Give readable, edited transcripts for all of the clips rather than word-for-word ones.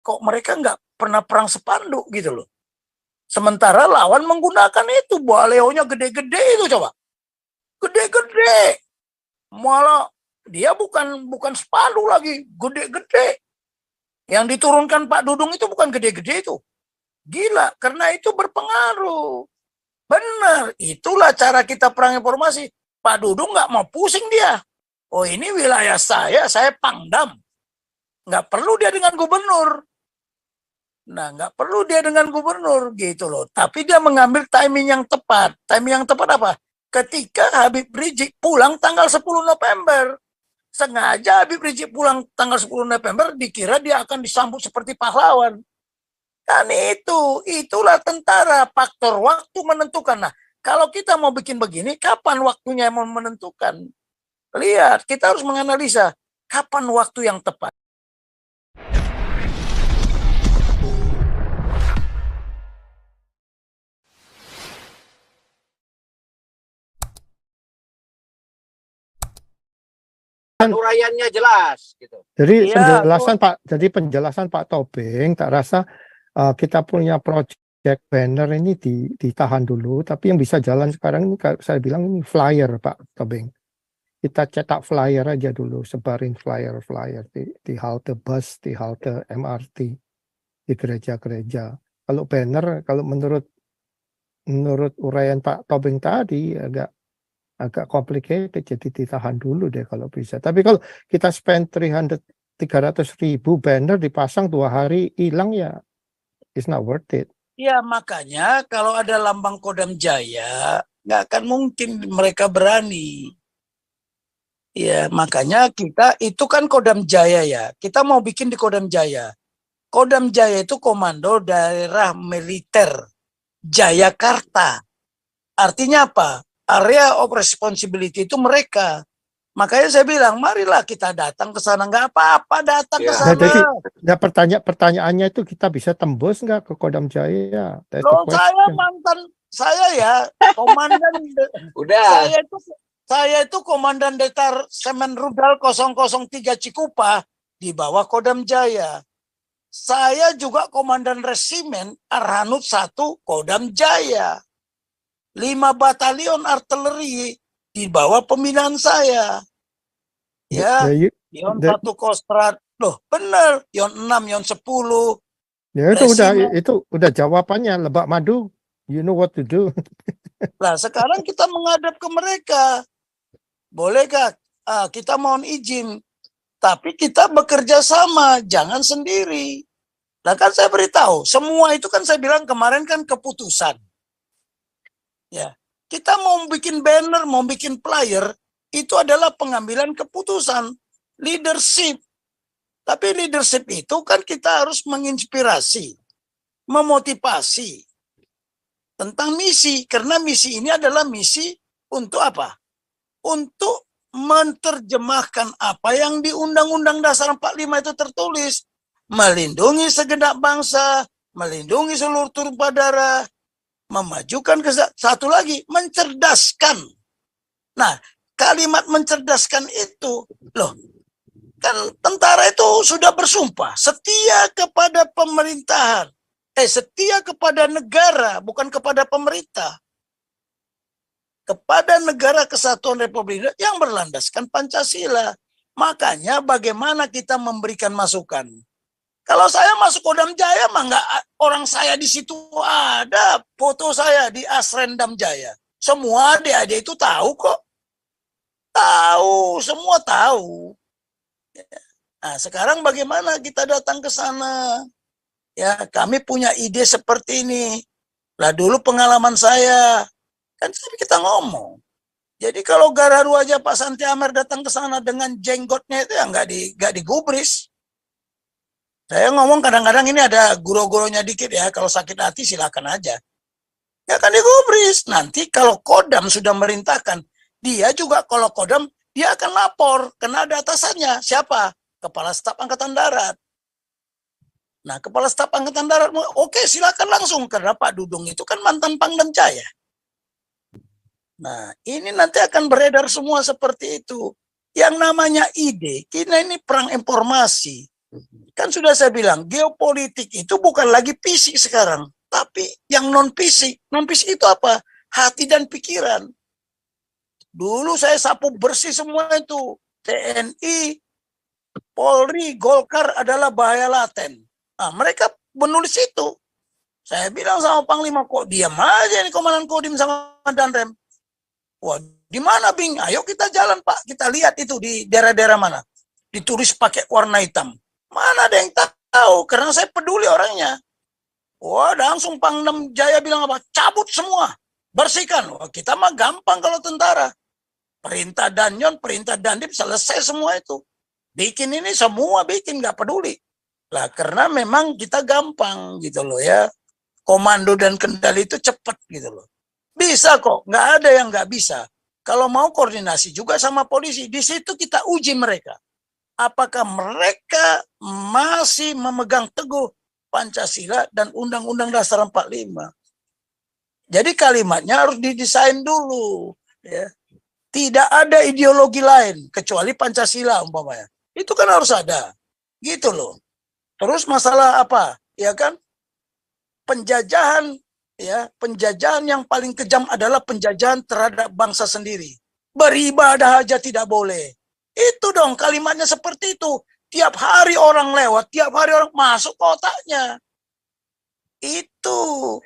kok mereka nggak pernah perang spanduk gitu loh. Sementara lawan menggunakan itu, baleonya gede-gede itu coba. Gede-gede. Malah dia bukan spanduk lagi, gede-gede. Yang diturunkan Pak Dudung itu bukan gede-gede itu. Gila, karena itu berpengaruh. Benar, itulah cara kita perang informasi. Pak Dudung nggak mau pusing dia. Oh ini wilayah saya Pangdam. Nggak perlu dia dengan gubernur. Nah, nggak perlu dia dengan gubernur gitu loh. Tapi dia mengambil timing yang tepat. Timing yang tepat apa? Ketika Habib Rizik pulang tanggal 10 November. Sengaja Habib Rizik pulang tanggal 10 November dikira dia akan disambut seperti pahlawan. Kan itulah tentara, faktor waktu menentukan. Nah, kalau kita mau bikin begini, kapan waktunya yang menentukan? Lihat, kita harus menganalisa kapan waktu yang tepat. Uraiannya jelas gitu. Jadi Iya, penjelasan Pak Tobing, tak rasa kita punya project banner ini ditahan dulu, tapi yang bisa jalan sekarang ini saya bilang ini flyer Pak Tobing. Kita cetak flyer aja dulu, sebarin flyer di halte bus, di halte MRT, di gereja-gereja. Kalau banner, kalau menurut uraian Pak Tobing tadi agak complicated, jadi ditahan dulu deh kalau bisa. Tapi kalau kita spend 300.000 banner dipasang 2 hari hilang ya, it's not worth it. ya makanya kalau ada lambang Kodam Jaya, nggak akan mungkin mereka berani. Ya makanya kita itu kan Kodam Jaya ya. Kita mau bikin di Kodam Jaya. Kodam Jaya itu Komando Daerah Militer Jayakarta. Artinya apa? Area of responsibility itu mereka. Makanya saya bilang, marilah kita datang ke sana. Nggak apa-apa datang ke sana. Nah, jadi pertanyaannya itu kita bisa tembus nggak ke Kodam Jaya? Loh, saya ya komandan. Udah. Saya itu komandan Detasemen Rudal 003 Cikupa di bawah Kodam Jaya. Saya juga komandan resimen Arhanud 1 Kodam Jaya. 5 batalion artileri di bawah pembinaan saya. Ya, Yon 1 Kostrad. Loh, benar. Yon 6, Yon 10. Ya itu udah jawabannya, Lebak Madu. You know what to do. Nah, sekarang kita menghadap ke mereka. Bolehkah kita mohon izin? Tapi kita bekerja sama, jangan sendiri. Nah kan saya beritahu, semua itu kan saya bilang kemarin kan keputusan. Ya, kita mau bikin banner, mau bikin flyer, itu adalah pengambilan keputusan, leadership. Tapi leadership itu kan kita harus menginspirasi, memotivasi tentang misi. Karena misi ini adalah misi untuk apa? Untuk menerjemahkan apa yang di Undang-Undang Dasar 45 itu tertulis. Melindungi segenap bangsa, melindungi seluruh tumpah darah, memajukan satu lagi, mencerdaskan. Nah, kalimat mencerdaskan itu, loh, kan tentara itu sudah bersumpah setia kepada pemerintahan, setia kepada negara, bukan kepada pemerintah, kepada negara kesatuan Republik Indonesia yang berlandaskan Pancasila. Makanya bagaimana kita memberikan masukan? Kalau saya masuk Kodam Jaya, mah nggak, orang saya di situ ada foto saya di Asrendam Jaya. Semua adik-adik itu tahu kok. Tahu, semua tahu. Nah, sekarang bagaimana kita datang ke sana? Ya, kami punya ide seperti ini. Lah dulu pengalaman saya, kan kita ngomong. Jadi kalau Gararu aja Pak Santi Amer datang ke sana dengan jenggotnya itu ya nggak digubris. Saya ngomong kadang-kadang ini ada guro-guronya dikit ya, kalau sakit hati silakan aja. Ya kan digubris. Nanti kalau Kodam sudah merintahkan, dia juga kalau Kodam, dia akan lapor, karena ada atasannya. Siapa? Kepala Staf Angkatan Darat. Nah, Kepala Staf Angkatan Darat, oke silakan langsung, karena Pak Dudung itu kan mantan Pangdam Jaya. Nah, ini nanti akan beredar semua seperti itu. Yang namanya ide, kita ini perang informasi. Kan sudah saya bilang, geopolitik itu bukan lagi fisik sekarang, tapi yang non fisik. Non fisik itu apa? Hati dan pikiran. Dulu saya sapu bersih semua itu. TNI, Polri, Golkar adalah bahaya laten. Nah, mereka menulis itu. Saya bilang sama Panglima, kok diam aja nih Komandan Kodim sama Danrem. Wah, di mana Bing? Ayo kita jalan Pak, kita lihat itu di daerah-daerah mana. Ditulis pakai warna hitam. Mana ada yang tahu? Karena saya peduli orangnya. Wah, langsung Pangdam Jaya bilang apa? Cabut semua, bersihkan. Wah, kita mah gampang kalau tentara. Perintah Danyon, perintah Dandim, selesai semua itu. Bikin ini semua bikin, nggak peduli. Lah, karena memang kita gampang gitu loh ya. Komando dan kendali itu cepat gitu loh. Bisa kok, nggak ada yang nggak bisa. Kalau mau koordinasi juga sama polisi, di situ kita uji mereka. Apakah mereka masih memegang teguh Pancasila dan Undang-Undang Dasar 45? Jadi kalimatnya harus didesain dulu. Ya. Tidak ada ideologi lain kecuali Pancasila umpamanya. Itu kan harus ada. Gitu loh. Terus masalah apa? Ya kan? Penjajahan, ya, penjajahan yang paling kejam adalah penjajahan terhadap bangsa sendiri. Beribadah aja tidak boleh. Itu dong kalimatnya seperti itu. Tiap hari orang lewat, tiap hari orang masuk kotaknya. Itu.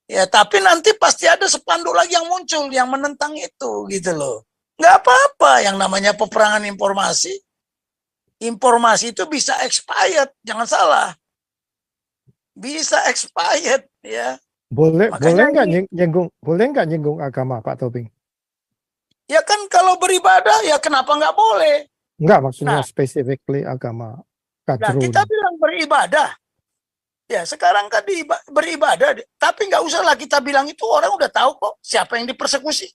Ya, tapi nanti pasti ada spanduk lagi yang muncul yang menentang itu gitu loh. Nggak apa-apa yang namanya peperangan informasi. Informasi itu bisa expired, jangan salah. Bisa expired ya. Boleh Makanya boleh nggak nyinggung agama Pak Tobing? Ya kan kalau beribadah ya kenapa nggak boleh? Enggak, maksudnya Nah, specifically agama nah kadrun. kita bilang beribadah. Ya sekarang kan beribadah, tapi nggak usah lah kita bilang itu, orang udah tahu kok siapa yang dipersekusi.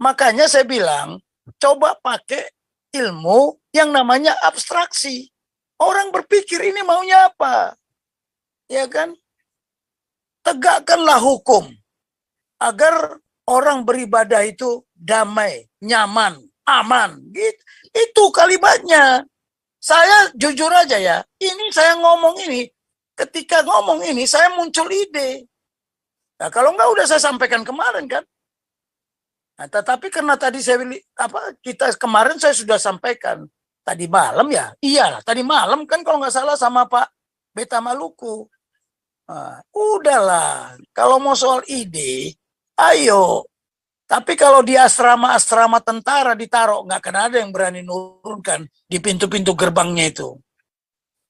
Makanya saya bilang coba pakai ilmu yang namanya abstraksi. Orang berpikir ini maunya apa? Ya kan? Tegakkanlah hukum agar orang beribadah itu damai, nyaman, aman. Gitu. Itu kalimatnya. Saya jujur aja ya, ini saya ngomong ini, ketika ngomong ini saya muncul ide. Nah, kalau enggak udah saya sampaikan kemarin kan. Nah, tetapi karena tadi kita kemarin saya sudah sampaikan tadi malam ya, iyalah tadi malam kan kalau nggak salah sama Pak Beta Maluku. Nah, udahlah, kalau mau soal ide, ayo. Tapi kalau di asrama-asrama tentara ditaruh, nggak akan ada yang berani nurunkan di pintu-pintu gerbangnya itu.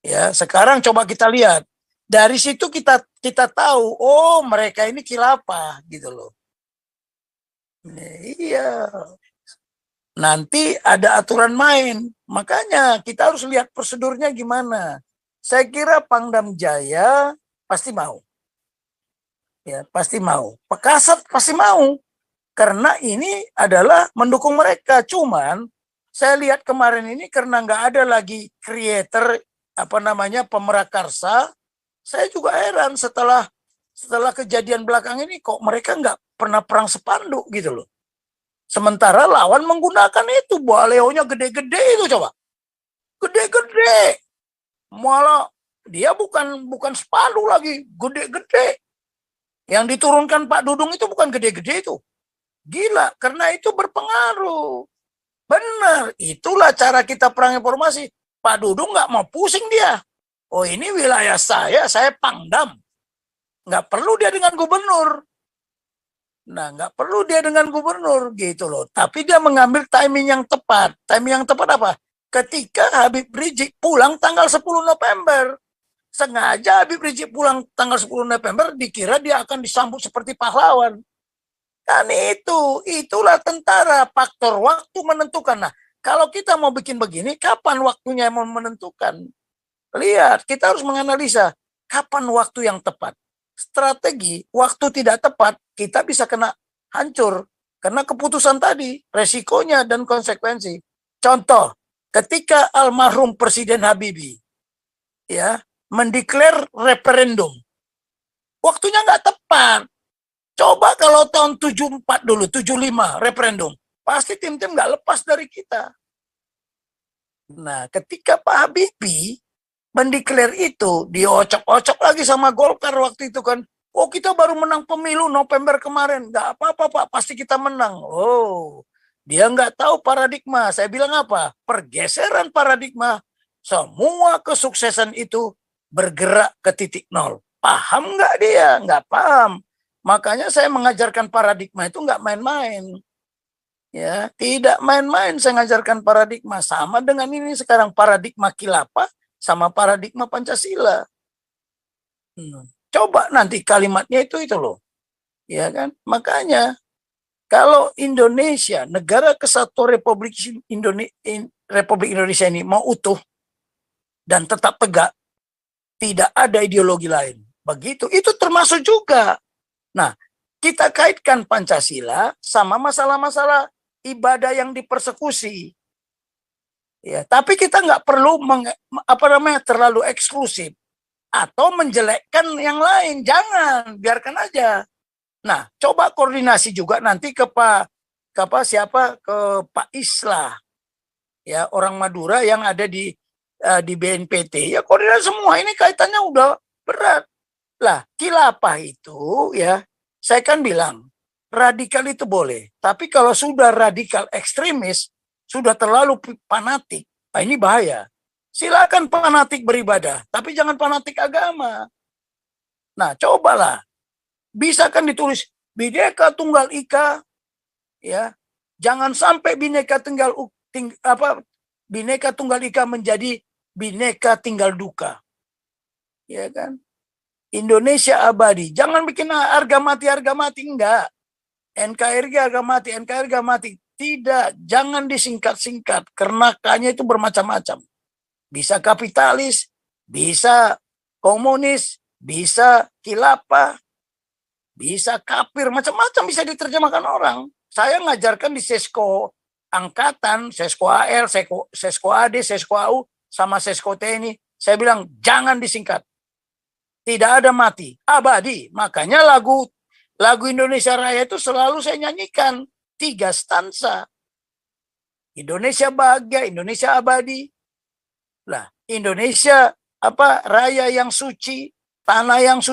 Ya, sekarang coba kita lihat. Dari situ kita tahu, oh mereka ini khilafah gitu loh. Iya. Nanti ada aturan main. Makanya kita harus lihat prosedurnya gimana. Saya kira Pangdam Jaya pasti mau. Ya, pasti mau. Pakasat pasti mau. Karena ini adalah mendukung mereka. Cuman saya lihat kemarin ini karena nggak ada lagi creator pemerakarsa, saya juga heran setelah kejadian belakang ini kok mereka nggak pernah perang spanduk gitu loh. Sementara lawan menggunakan itu, baleonya gede-gede itu coba. Gede-gede. Malah dia bukan spanduk lagi, gede-gede. Yang diturunkan Pak Dudung itu bukan gede-gede itu. Gila, karena itu berpengaruh. Benar, itulah cara kita perang informasi. Pak Dudung nggak mau pusing dia. Oh ini wilayah saya Pangdam. Nggak perlu dia dengan gubernur. Nah, nggak perlu dia dengan gubernur gitu loh. Tapi dia mengambil timing yang tepat. Timing yang tepat apa? Ketika Habib Rizik pulang tanggal 10 November. Sengaja Habib Rizik pulang tanggal 10 November dikira dia akan disambut seperti pahlawan. Kan itulah tentara, faktor waktu menentukan. Nah, kalau kita mau bikin begini, kapan waktunya mau menentukan? Lihat, kita harus menganalisa kapan waktu yang tepat. Strategi, waktu tidak tepat, kita bisa kena hancur. Karena keputusan tadi, resikonya dan konsekuensi. Contoh, ketika almarhum Presiden Habibie ya mendeklar referendum, waktunya nggak tepat. Coba kalau tahun 74 dulu, 75 referendum, pasti tim-tim nggak lepas dari kita. Nah, ketika Pak Habibie mendeklar itu, diocok-ocok lagi sama Golkar waktu itu kan. Oh, kita baru menang pemilu November kemarin. Nggak apa-apa, Pak. Pasti kita menang. Oh, dia nggak tahu paradigma. Saya bilang apa? Pergeseran paradigma. Semua kesuksesan itu bergerak ke titik nol. Paham nggak dia? Nggak paham. Makanya saya mengajarkan paradigma itu nggak main-main. Ya, tidak main-main saya mengajarkan paradigma. Sama dengan ini sekarang paradigma khilafah sama paradigma Pancasila. Coba nanti kalimatnya itu loh. Ya kan? Makanya kalau Indonesia, negara kesatuan Republik Indonesia ini mau utuh dan tetap tegak, tidak ada ideologi lain. Begitu. Itu termasuk juga. Nah, kita kaitkan Pancasila sama masalah-masalah ibadah yang dipersekusi. Ya, tapi kita nggak perlu terlalu eksklusif atau menjelekkan yang lain. Jangan, biarkan aja. Nah, coba koordinasi juga nanti ke Pak Islah, ya, orang Madura yang ada di BNPT. Ya, koordinasi semua. Ini kaitannya udah berat. Lah, khilafah itu ya, saya kan bilang radikal itu boleh, tapi kalau sudah radikal ekstremis, sudah terlalu fanatik, nah ini bahaya. Silakan fanatik beribadah, tapi jangan fanatik agama. Nah, cobalah. Bisa kan ditulis Bhinneka Tunggal Ika, ya. Jangan sampai Bhinneka Tunggal Ika menjadi Bhinneka Tinggal Duka. Ya kan? Indonesia abadi. Jangan bikin harga mati enggak. NKRI harga mati. Tidak, jangan disingkat-singkat. Karena kayaknya itu bermacam-macam. Bisa kapitalis, bisa komunis, bisa khilafah, bisa kafir, macam-macam bisa diterjemahkan orang. Saya ngajarkan di Sesko Angkatan, Sesko AL, Sesko AD, Sesko AU, sama Sesko TNI. Saya bilang, jangan disingkat. Tidak ada mati, abadi. Makanya lagu Indonesia Raya itu selalu saya nyanyikan 3 stansa. Indonesia bahagia, Indonesia abadi. Lah, Indonesia raya yang suci, tanah yang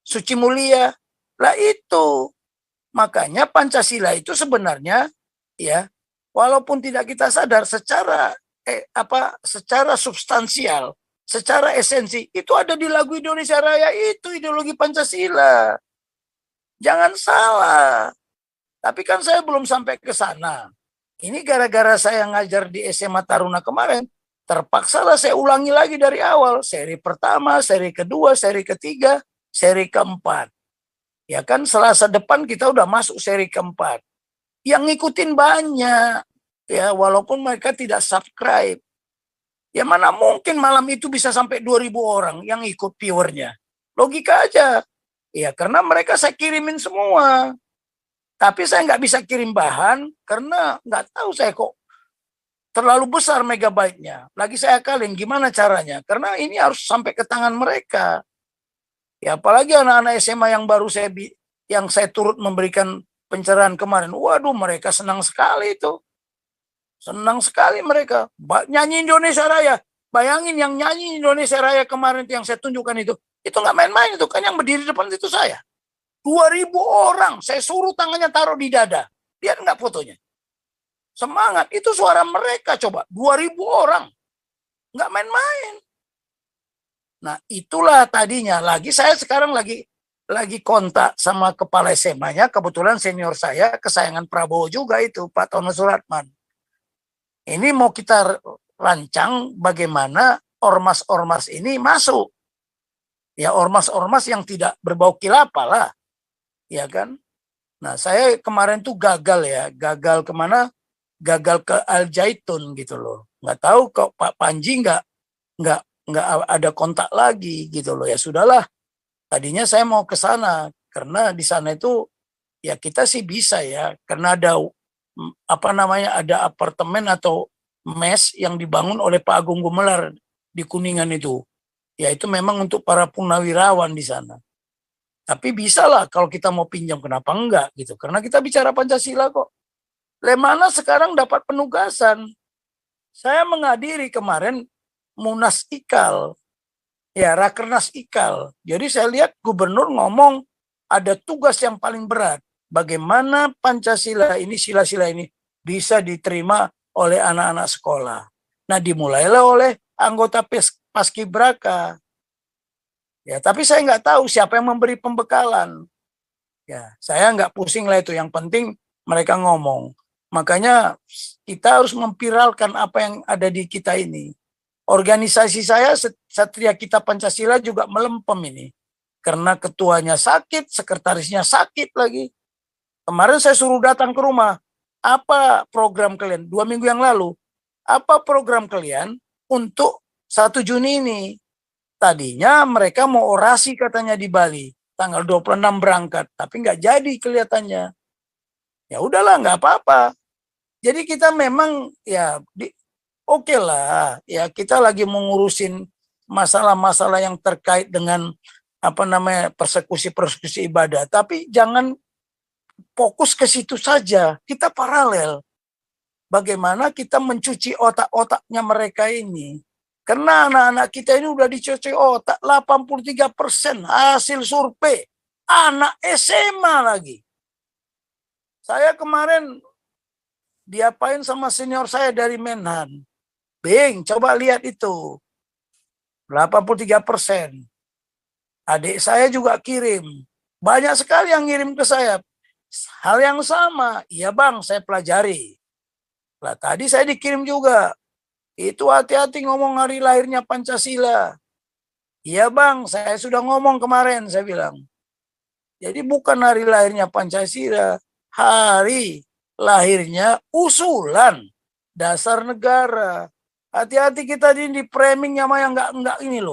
suci mulia. Lah itu. Makanya Pancasila itu sebenarnya ya, walaupun tidak kita sadar secara substansial, secara esensi itu ada di lagu Indonesia Raya, itu ideologi Pancasila. Jangan salah. Tapi kan saya belum sampai ke sana. Ini gara-gara saya ngajar di SMA Taruna kemarin, terpaksalah saya ulangi lagi dari awal. Seri pertama, seri kedua, seri ketiga, seri keempat. Ya kan Selasa depan kita udah masuk seri keempat. Yang ngikutin banyak. Ya, walaupun mereka tidak subscribe. Ya mana mungkin malam itu bisa sampai 2.000 orang yang ikut viewernya. Logika aja. Ya karena mereka saya kirimin semua. Tapi saya nggak bisa kirim bahan karena nggak tahu saya kok terlalu besar megabyte-nya. Lagi saya akalin gimana caranya. Karena ini harus sampai ke tangan mereka. Ya apalagi anak-anak SMA yang baru yang saya turut memberikan pencerahan kemarin. Waduh, mereka senang sekali itu. Senang sekali mereka. Nyanyi Indonesia Raya. Bayangin yang nyanyi Indonesia Raya kemarin yang saya tunjukkan itu nggak main-main itu. Kan yang berdiri depan itu saya. 2.000 orang. Saya suruh tangannya taruh di dada. Lihat nggak fotonya? Semangat. Itu suara mereka coba. 2.000 orang. Nggak main-main. Nah itulah tadinya. Saya sekarang lagi kontak sama kepala SMA-nya. Kebetulan senior saya, kesayangan Prabowo juga itu, Pak Tono Suratman. Ini mau kita rancang bagaimana ormas-ormas ini masuk. Ya ormas-ormas yang tidak berbau khilafah lah. Ya kan? Nah saya kemarin tuh gagal kemana? Gagal ke Al Zaitun gitu loh. Nggak tahu kok Pak Panji nggak ada kontak lagi gitu loh. Ya sudahlah. Tadinya saya mau ke sana karena di sana itu ya kita sih bisa ya karena ada ada apartemen atau mes yang dibangun oleh Pak Agung Gumelar di Kuningan itu. Ya itu memang untuk para purnawirawan di sana. Tapi bisa lah kalau kita mau pinjam, kenapa enggak gitu. Karena kita bicara Pancasila kok. Lemana sekarang dapat penugasan. Saya menghadiri kemarin Munas IKAL, ya Rakernas IKAL. Jadi saya lihat gubernur ngomong ada tugas yang paling berat. Bagaimana Pancasila ini, sila-sila ini bisa diterima oleh anak-anak sekolah. Nah, dimulailah oleh anggota Paskibraka. Ya, tapi saya nggak tahu siapa yang memberi pembekalan. Ya, saya nggak pusing lah itu. Yang penting mereka ngomong. Makanya kita harus memviralkan apa yang ada di kita ini. Organisasi saya Satria Kita Pancasila juga melempem ini. Karena ketuanya sakit, sekretarisnya sakit lagi. Kemarin saya suruh datang ke rumah. Apa program kalian? 2 minggu yang lalu. Apa program kalian untuk 1 Juni ini? Tadinya mereka mau orasi katanya di Bali. Tanggal 26 berangkat. Tapi nggak jadi kelihatannya. Ya udahlah, nggak apa-apa. Jadi kita memang ya oke lah. Ya kita lagi mengurusin masalah-masalah yang terkait dengan persekusi ibadah. Tapi jangan fokus ke situ saja. Kita paralel. Bagaimana kita mencuci otak-otaknya mereka ini. Karena anak-anak kita ini udah dicuci otak. 83% hasil survei. Anak SMA lagi. Saya kemarin diapain sama senior saya dari Menhan. Bing, coba lihat itu. 83%. Adik saya juga kirim. Banyak sekali yang ngirim ke saya. Hal yang sama. Iya bang, saya pelajari. Lah tadi saya dikirim juga. Itu hati-hati ngomong hari lahirnya Pancasila. Iya bang, saya sudah ngomong kemarin, saya bilang. Jadi bukan hari lahirnya Pancasila. Hari lahirnya usulan dasar negara. Hati-hati kita di framing sama yang enggak ini loh.